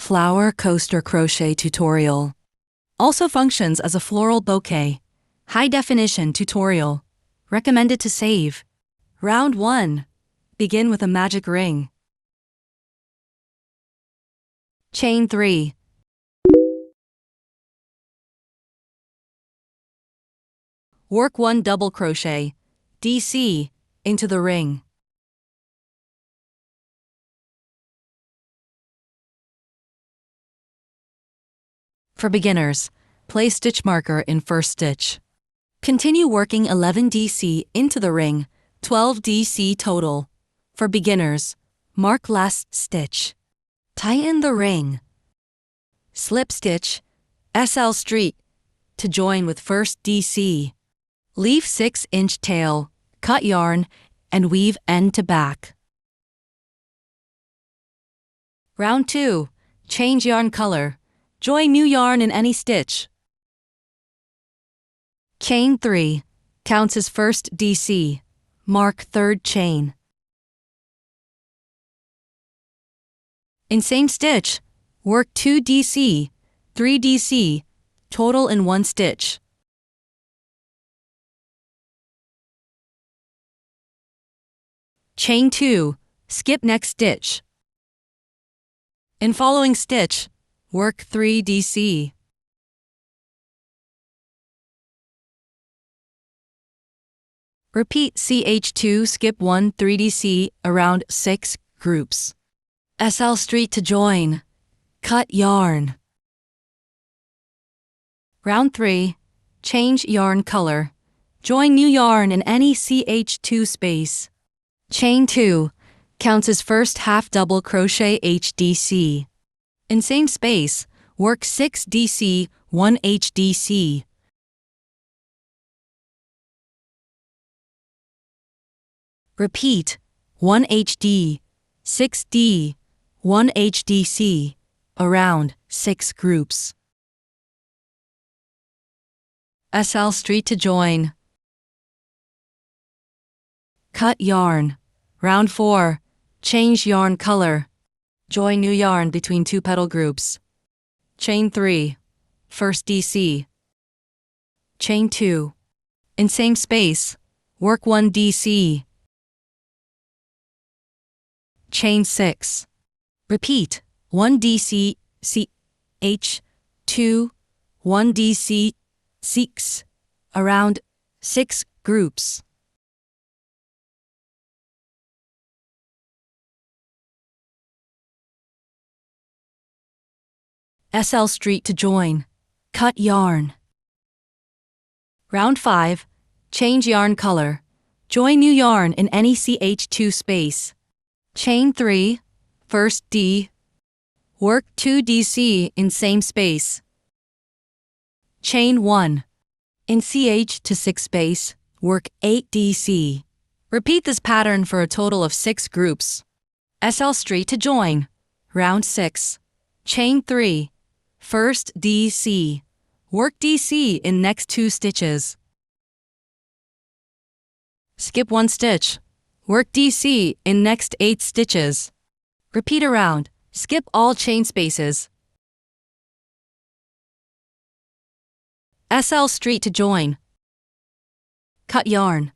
flower coaster crochet tutorial. Also functions as a floral bouquet. High definition tutorial. Recommended to save. Round 1. Begin with a magic ring. Chain 3. Work 1 double crochet, DC, into the ring. For beginners, place stitch marker in first stitch. Continue working 11 DC into the ring, 12 DC total. For beginners, mark last stitch. Tighten the ring. Slip stitch, SL street, to join with first DC. Leave 6-inch tail, cut yarn, and weave end to back. Round 2. Change yarn color. Join new yarn in any stitch. Chain 3. Counts as first DC. Mark third chain. In same stitch, work 2 DC, 3 DC, total in 1 stitch. Chain 2, skip next stitch. In following stitch, work 3 DC. Repeat CH2 skip 1 3 DC around 6 groups. SL street to join. Cut yarn. Round 3. Change yarn color. Join new yarn in any CH2 space. Chain 2 counts as first half double crochet HDC. In same space, work 6 DC, 1 HDC. Repeat 1 HD, 6D, 1 HDC, around 6 groups. SL street to join. Cut yarn. Round 4. Change yarn color. Join new yarn between 2 petal groups. Chain 3. First DC. Chain 2. In same space, work 1 DC. Chain 6. Repeat 1 DC, CH, 2, 1 DC, 6, around 6 groups. SL street to join. Cut yarn. Round 5. Change yarn color. Join new yarn in any CH2 space. Chain 3, first D. Work 2 DC in same space. Chain 1. In CH to 6 space, work 8 DC. Repeat this pattern for a total of 6 groups. SL street to join. Round 6. Chain 3. First DC. Work DC in next 2 stitches. Skip 1 stitch. Work DC in next 8 stitches. Repeat around. Skip all chain spaces. SL street to join. Cut yarn.